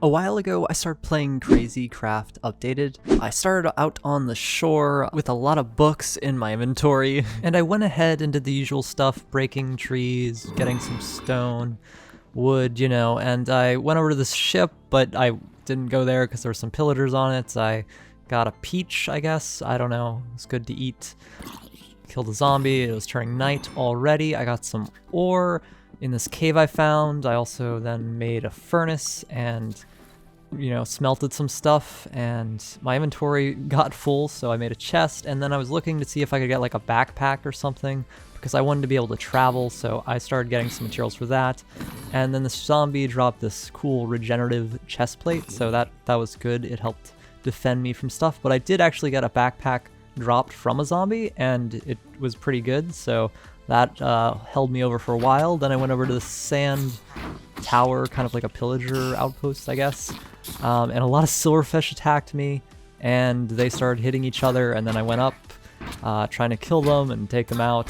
A while ago, I started playing Crazy Craft Updated. I started out on the shore with a lot of books in my inventory, and I went ahead and did the usual stuff, breaking trees, getting some stone, wood, and I went over to this ship, but I didn't go there because there were some pillagers on it. I got a peach, I guess. I don't know. It was good to eat. Killed a zombie. It was turning night already. I got some ore in this cave I found. I also then made a furnace and smelted some stuff, and my inventory got full, so I made a chest, and then I was looking to see if I could get like a backpack or something, because I wanted to be able to travel, so I started getting some materials for that. And then this zombie dropped this cool regenerative chest plate, so that was good. It helped defend me from stuff, but I did actually get a backpack dropped from a zombie, and it was pretty good, so that held me over for a while. Then I went over to the sand tower, kind of like a pillager outpost, I guess. And a lot of silverfish attacked me, and they started hitting each other, and then I went up trying to kill them and take them out,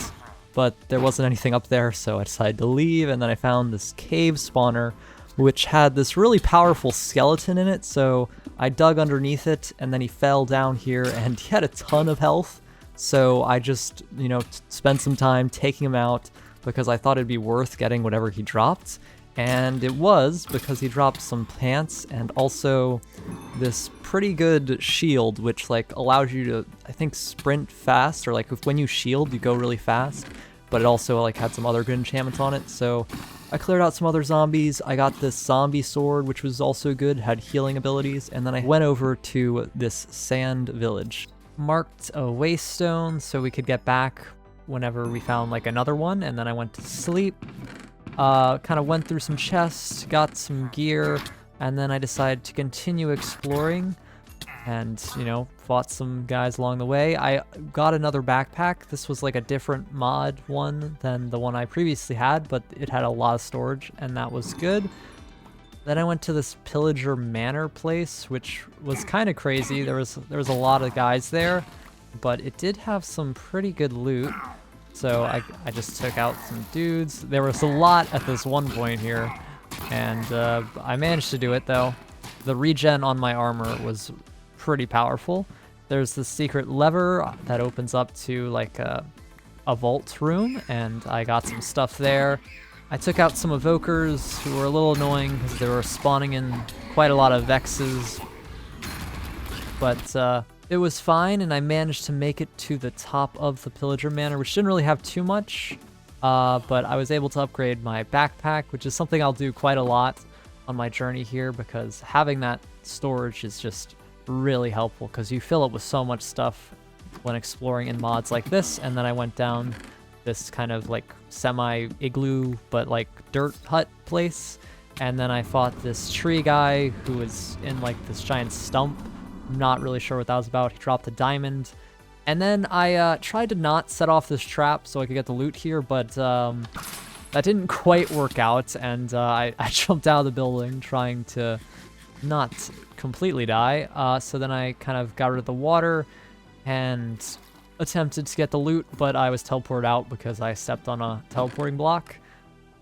but there wasn't anything up there, so I decided to leave. And then I found this cave spawner, which had this really powerful skeleton in it, so I dug underneath it, and then he fell down here, and he had a ton of health, so I just, spent some time taking him out, because I thought it'd be worth getting whatever he dropped. And it was, because he dropped some plants and also this pretty good shield, which allows you to, I think, sprint fast, or when you shield you go really fast, but it also had some other good enchantments on it. So I cleared out some other zombies. I got this zombie sword, which was also good, had healing abilities, and then I went over to this sand village. Marked a waystone so we could get back whenever we found another one, and then I went to sleep. Kind of went through some chests, got some gear, and then I decided to continue exploring and, fought some guys along the way. I got another backpack. This was a different mod one than the one I previously had, but it had a lot of storage, and that was good. Then I went to this pillager manor place, which was kind of crazy. There was a lot of guys there, but it did have some pretty good loot. So I just took out some dudes. There was a lot at this one point here, and I managed to do it though. The regen on my armor was pretty powerful. There's this secret lever that opens up to a vault room, and I got some stuff there. I took out some evokers who were a little annoying because they were spawning in quite a lot of vexes, but it was fine, and I managed to make it to the top of the pillager manor, which didn't really have too much, but I was able to upgrade my backpack, which is something I'll do quite a lot on my journey here, because having that storage is just really helpful, because you fill it with so much stuff when exploring in mods like this. And then I went down this kind of semi-igloo, but dirt hut place, and then I fought this tree guy who was in this giant stump. Not really sure what that was about. He dropped a diamond, and then I tried to not set off this trap so I could get the loot here, but that didn't quite work out, and I jumped out of the building trying to not completely die. So then I kind of got rid of the water and attempted to get the loot, but I was teleported out because I stepped on a teleporting block.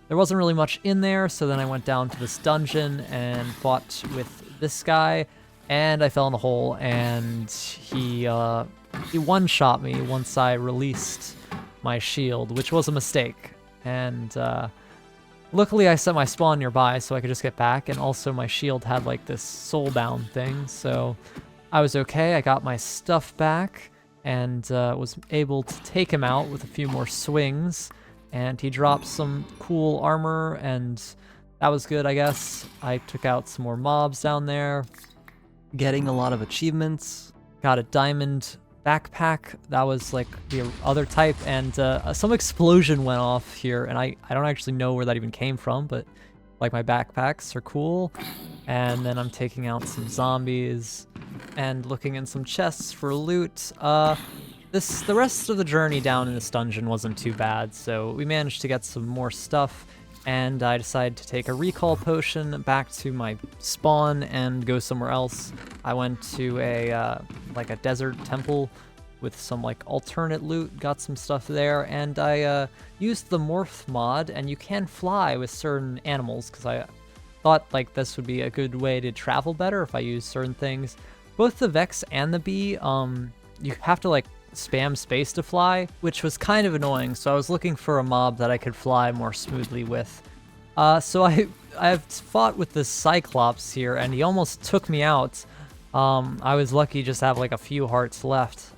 There wasn't really much in there, so then I went down to this dungeon and fought with this guy, and I fell in the hole, and he one-shot me once I released my shield, which was a mistake. And luckily I set my spawn nearby so I could just get back, and also my shield had this soulbound thing, so I was okay. I got my stuff back, and was able to take him out with a few more swings, and he dropped some cool armor, and that was good, I guess. I took out some more mobs down there, getting a lot of achievements. Got a diamond backpack that was the other type, and some explosion went off here, and I don't actually know where that even came from, but my backpacks are cool. And then I'm taking out some zombies and looking in some chests for loot. The rest of the journey down in this dungeon wasn't too bad, so we managed to get some more stuff, and I decided to take a recall potion back to my spawn and go somewhere else. I went to a desert temple with some alternate loot, got some stuff there, and I used the morph mod, and you can fly with certain animals, because thought like this would be a good way to travel better if I use certain things. Both the Vex and the Bee, you have to like spam space to fly, which was kind of annoying. So I was looking for a mob that I could fly more smoothly with. So I've fought with this Cyclops here, and he almost took me out. I was lucky just to have like a few hearts left.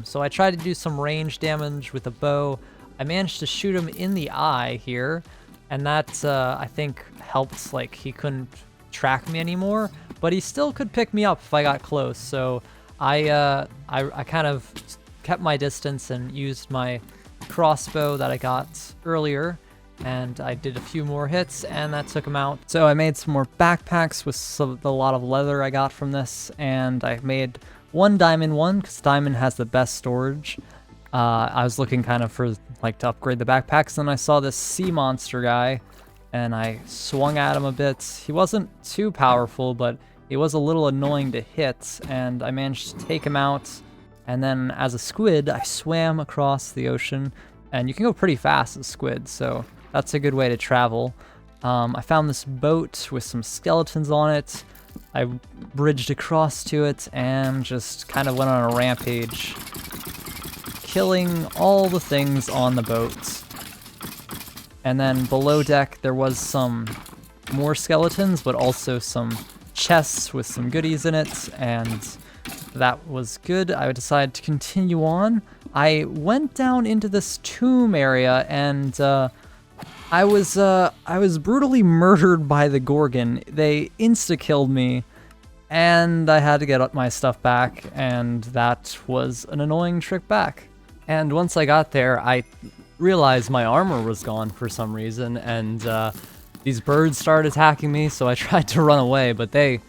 So I tried to do some range damage with a bow. I managed to shoot him in the eye here, and that I think helped. Like he couldn't track me anymore, but he still could pick me up if I got close. So I kind of kept my distance and used my crossbow that I got earlier, and I did a few more hits, and that took him out. So I made some more backpacks with a lot of leather I got from this, and I made one diamond one because diamond has the best storage. I was looking kind of for like to upgrade the backpacks, and I saw this sea monster guy, and I swung at him a bit. He wasn't too powerful, but he was a little annoying to hit, and I managed to take him out. And then as a squid, I swam across the ocean, and you can go pretty fast as squid, so that's a good way to travel. I found this boat with some skeletons on it. I bridged across to it and just kind of went on a rampage, killing all the things on the boat. And then below deck, there was some more skeletons, but also some chests with some goodies in it, and that was good. I decided to continue on. I went down into this tomb area, and I was brutally murdered by the Gorgon. They insta-killed me, and I had to get my stuff back, and that was an annoying trip back. And once I got there, I realized my armor was gone for some reason, and these birds started attacking me, so I tried to run away, but they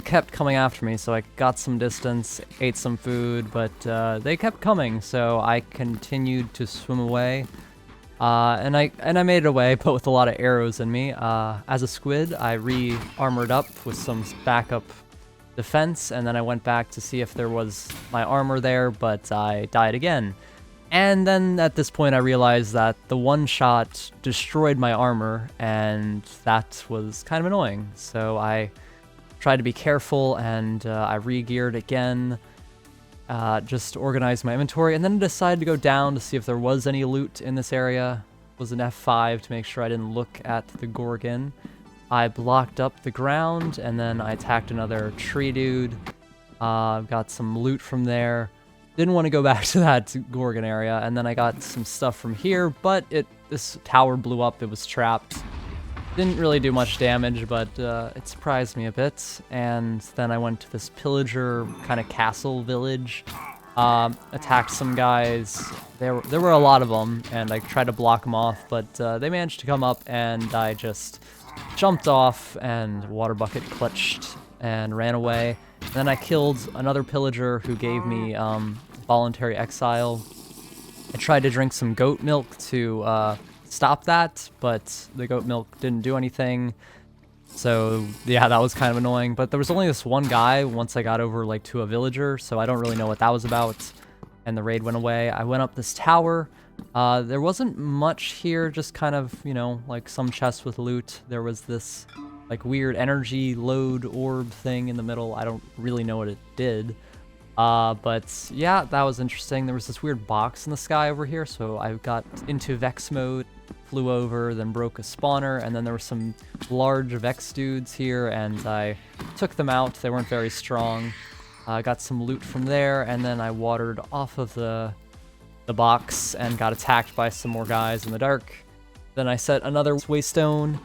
kept coming after me, so I got some distance, ate some food, but they kept coming, so I continued to swim away. And I made it away, but with a lot of arrows in me. As a squid, I re-armored up with some backup defense, and then I went back to see if there was my armor there, but I died again. And then at this point I realized that the one shot destroyed my armor, and that was kind of annoying. So I tried to be careful, and I re-geared again, just organized my inventory, and then decided to go down to see if there was any loot in this area. It was an F5 to make sure I didn't look at the Gorgon. I blocked up the ground, and then I attacked another tree dude. Got some loot from there. Didn't want to go back to that Gorgon area, and then I got some stuff from here, but this tower blew up. It was trapped. Didn't really do much damage, but it surprised me a bit. And then I went to this pillager kind of castle village, attacked some guys. There were a lot of them, and I tried to block them off, but they managed to come up, and I just jumped off and water bucket clutched and ran away. Then I killed another pillager who gave me voluntary exile. I tried to drink some goat milk to stop that, but the goat milk didn't do anything. So yeah, that was kind of annoying. But there was only this one guy once I got over like to a villager, so I don't really know what that was about. And the raid went away. I went up this tower. There wasn't much here, just kind of, you know, like some chests with loot. There was this like weird energy load orb thing in the middle. I don't really know what it did. But yeah, that was interesting. There was this weird box in the sky over here, so I got into Vex mode, flew over, then broke a spawner, and then there were some large Vex dudes here, and I took them out. They weren't very strong. Got some loot from there, and then I watered off of the box and got attacked by some more guys in the dark. Then I set another waystone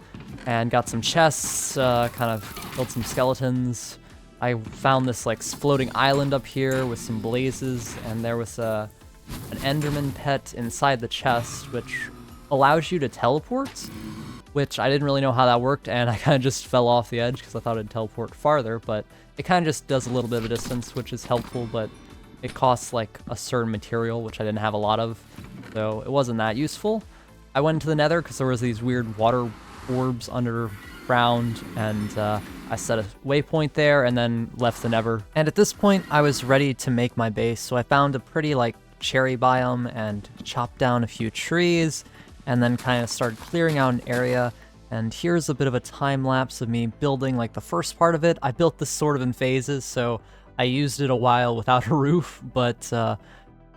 and got some chests, kind of built some skeletons. I found this like floating island up here with some blazes, and there was an Enderman pet inside the chest, which allows you to teleport, which I didn't really know how that worked, and I kind of just fell off the edge because I thought it'd teleport farther, but it kind of just does a little bit of a distance, which is helpful, but it costs like a certain material, which I didn't have a lot of, so it wasn't that useful. I went into the nether because there was these weird water orbs underground, and I set a waypoint there and then left the nether. And at this point, I was ready to make my base, so I found a pretty like cherry biome and chopped down a few trees, and then kind of started clearing out an area. And here's a bit of a time lapse of me building like the first part of it. I built this sort of in phases, so I used it a while without a roof, but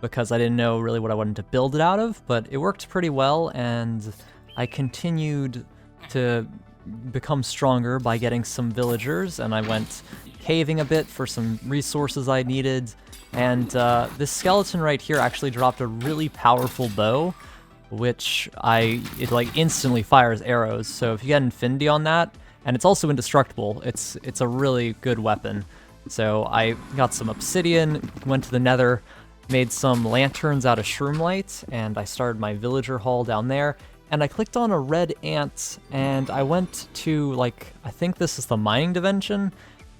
because I didn't know really what I wanted to build it out of, but it worked pretty well, and I continued to become stronger by getting some villagers, and I went caving a bit for some resources I needed, and this skeleton right here actually dropped a really powerful bow, which it like instantly fires arrows, so if you get Infinity on that, and it's also indestructible, it's a really good weapon. So I got some obsidian, went to the nether, made some lanterns out of shroom light, and I started my villager hall down there, and I clicked on a red ant, and I went to, like, I think this is the mining dimension,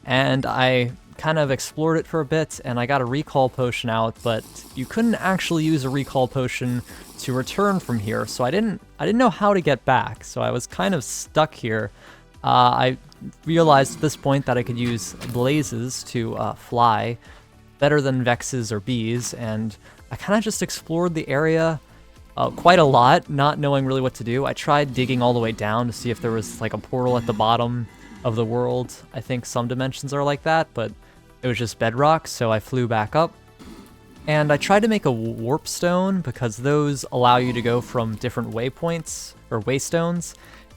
and I kind of explored it for a bit, and I got a recall potion out, but you couldn't actually use a recall potion to return from here, so I didn't know how to get back, so I was kind of stuck here. I realized at this point that I could use blazes to fly better than vexes or bees, and I kind of just explored the area quite a lot, not knowing really what to do. I tried digging all the way down to see if there was like a portal at the bottom of the world. I think some dimensions are like that, but it was just bedrock, so I flew back up. And I tried to make a warp stone because those allow you to go from different waypoints or waystones,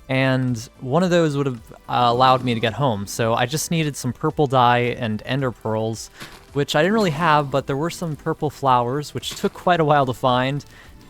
and one of those would have allowed me to get home. So I just needed some purple dye and ender pearls, which I didn't really have, but there were some purple flowers, which took quite a while to find,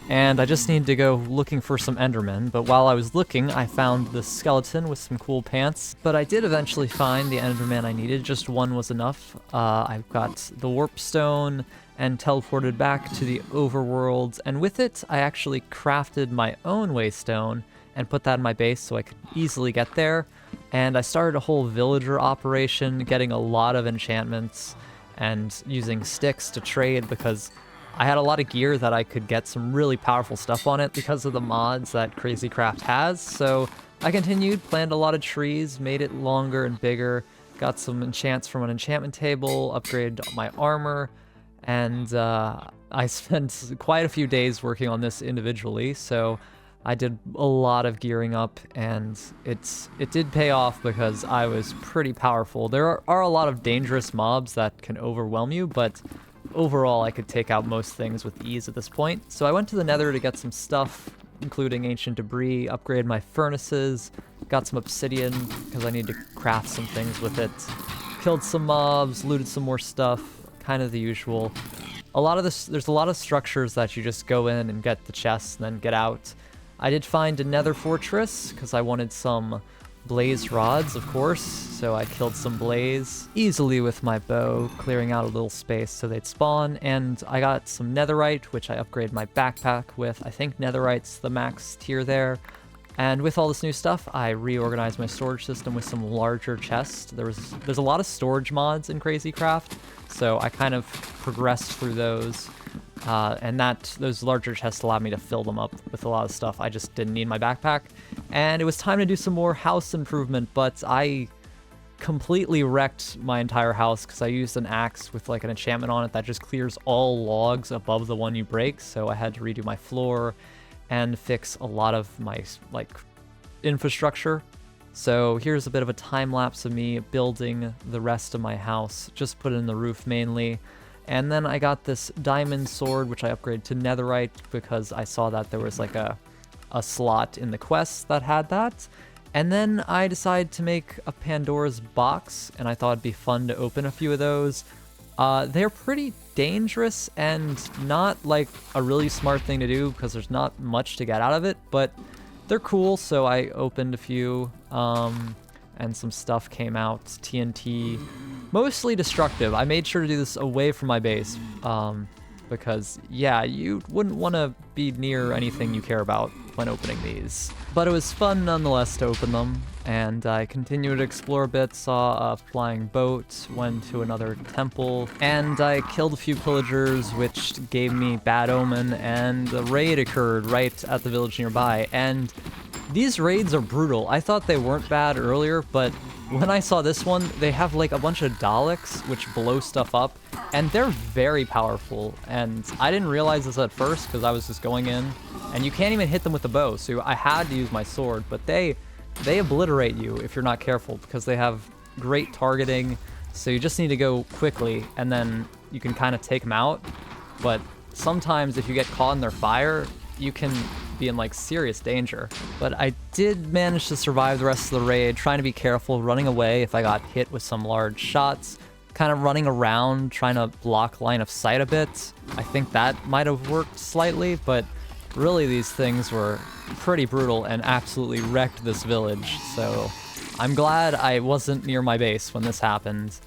and I just needed to go looking for some endermen. But while I was looking, I found this skeleton with some cool pants, but I did eventually find the enderman I needed. Just one was enough. I got the warp stone and teleported back to the overworld, and with it I actually crafted my own waystone and put that in my base so I could easily get there. And I started a whole villager operation, getting a lot of enchantments and using sticks to trade because I had a lot of gear that I could get some really powerful stuff on it because of the mods that Crazycraft has. So I continued, planted a lot of trees, made it longer and bigger, got some enchants from an enchantment table, upgraded my armor, and I spent quite a few days working on this individually, so I did a lot of gearing up, and it did pay off because I was pretty powerful. There are a lot of dangerous mobs that can overwhelm you, but overall I could take out most things with ease at this point. So I went to the nether to get some stuff, including ancient debris, upgrade my furnaces, got some obsidian because I need to craft some things with it, killed some mobs, looted some more stuff, kind of the usual. There's a lot of structures that you just go in and get the chests and then get out. I did find a nether fortress because I wanted some blaze rods, of course, so I killed some blaze easily with my bow, clearing out a little space so they'd spawn, and I got some netherite, which I upgraded my backpack with. I think netherite's the max tier there. And with all this new stuff, I reorganized my storage system with some larger chests. There's a lot of storage mods in Crazycraft, so I kind of progressed through those. And those larger chests allowed me to fill them up with a lot of stuff. I just didn't need my backpack. And it was time to do some more house improvement, but I completely wrecked my entire house because I used an axe with like an enchantment on it that just clears all logs above the one you break. So I had to redo my floor and fix a lot of my like infrastructure. So here's a bit of a time lapse of me building the rest of my house. Just put in the roof mainly. And then I got this diamond sword, which I upgraded to netherite because I saw that there was like a slot in the quest that had that. And then I decided to make a Pandora's box, and I thought it'd be fun to open a few of those. They're pretty dangerous and not like a really smart thing to do because there's not much to get out of it, but they're cool, so I opened a few, and some stuff came out. TNT, mostly destructive. I made sure to do this away from my base, because, yeah, you wouldn't want to be near anything you care about when opening these. But it was fun nonetheless to open them, and I continued to explore a bit, saw a flying boat, went to another temple, and I killed a few pillagers, which gave me bad omen, and a raid occurred right at the village nearby, and these raids are brutal. I thought they weren't bad earlier, but when I saw this one, they have like a bunch of Daleks, which blow stuff up, and they're very powerful, and I didn't realize this at first because I was just going in, and you can't even hit them with the bow, so I had to use my sword, but they they obliterate you if you're not careful, because they have great targeting, so you just need to go quickly, and then you can kind of take them out. But sometimes if you get caught in their fire, you can be in like serious danger. But I did manage to survive the rest of the raid, trying to be careful, running away if I got hit with some large shots, kind of running around, trying to block line of sight a bit. I think that might have worked slightly, but really these things were pretty brutal and absolutely wrecked this village. So I'm glad I wasn't near my base when this happened.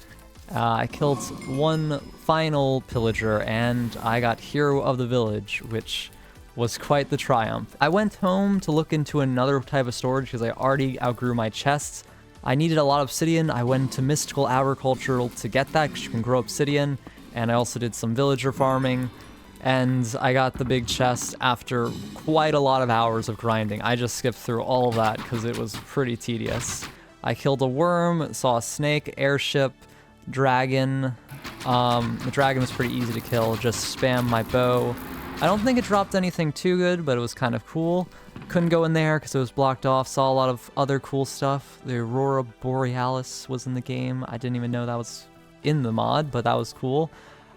I killed one final pillager and I got hero of the village, which was quite the triumph. I went home to look into another type of storage because I already outgrew my chests. I needed a lot of obsidian. I went to Mystical Agricultural to get that because you can grow obsidian, and I also did some villager farming, and I got the big chest after quite a lot of hours of grinding. I just skipped through all of that because it was pretty tedious. I killed a worm, saw a snake, airship, dragon. The dragon was pretty easy to kill, just spam my bow. I don't think it dropped anything too good, but it was kind of cool. Couldn't go in there because it was blocked off. Saw a lot of other cool stuff. The Aurora Borealis was in the game. I didn't even know that was in the mod, but that was cool.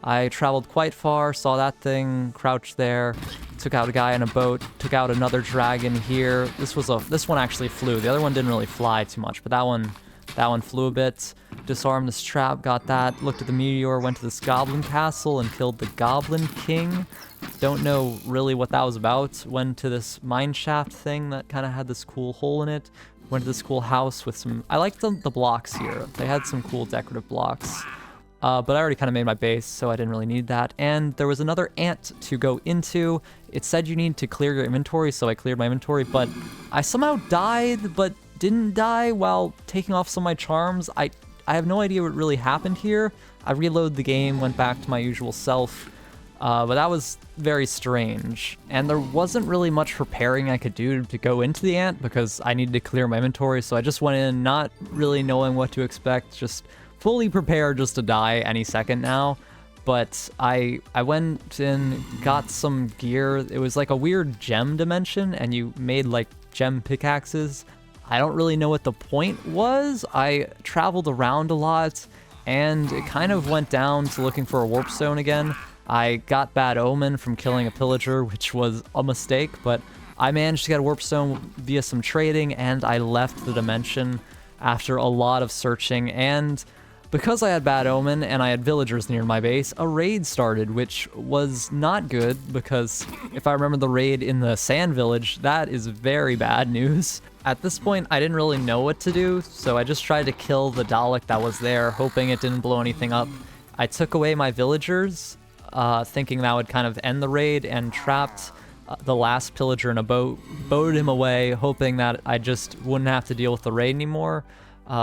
I traveled quite far, saw that thing, crouched there, took out a guy in a boat, took out another dragon here. This one actually flew. The other one didn't really fly too much, but that one flew a bit. Disarmed this trap, got that, looked at the meteor, went to this goblin castle and killed the Goblin King. Don't know really what that was about. Went to this mine shaft thing that kind of had this cool hole in it. Went to this cool house with some... I liked the blocks here. They had some cool decorative blocks. But I already kind of made my base, so I didn't really need that. And there was another ant to go into. It said you need to clear your inventory, so I cleared my inventory, but I somehow died, but didn't die while taking off some of my charms. I have no idea what really happened here. I reloaded the game, went back to my usual self, but that was very strange. And there wasn't really much preparing I could do to go into the ant because I needed to clear my inventory, so I just went in not really knowing what to expect, just fully prepared just to die any second now. But I went in, got some gear. It was like a weird gem dimension, and you made like gem pickaxes. I don't really know what the point was. I traveled around a lot, and it kind of went down to looking for a warp stone again. I got Bad Omen from killing a pillager, which was a mistake, but I managed to get a warp stone via some trading, and I left the dimension after a lot of searching. And because I had Bad Omen and I had villagers near my base, a raid started, which was not good because if I remember the raid in the Sand Village, that is very bad news. At this point, I didn't really know what to do, so I just tried to kill the Dalek that was there, hoping it didn't blow anything up. I took away my villagers, thinking that would kind of end the raid, and trapped the last pillager in a boat, boated him away, hoping that I just wouldn't have to deal with the raid anymore.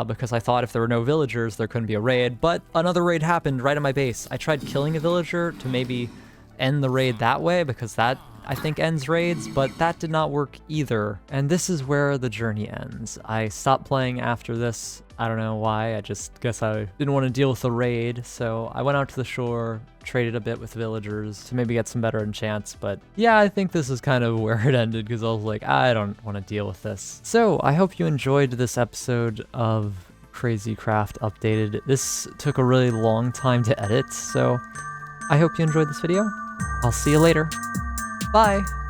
Because I thought if there were no villagers, there couldn't be a raid, but another raid happened right at my base. I tried killing a villager to maybe end the raid that way, because that, I think, ends raids, but that did not work either. And this is where the journey ends. I stopped playing after this. I don't know why, I just guess I didn't want to deal with the raid, so I went out to the shore, traded a bit with villagers to maybe get some better enchants, but yeah, I think this is kind of where it ended because I was like, I don't want to deal with this. So I hope you enjoyed this episode of Crazy Craft Updated. This took a really long time to edit, so I hope you enjoyed this video. I'll see you later. Bye!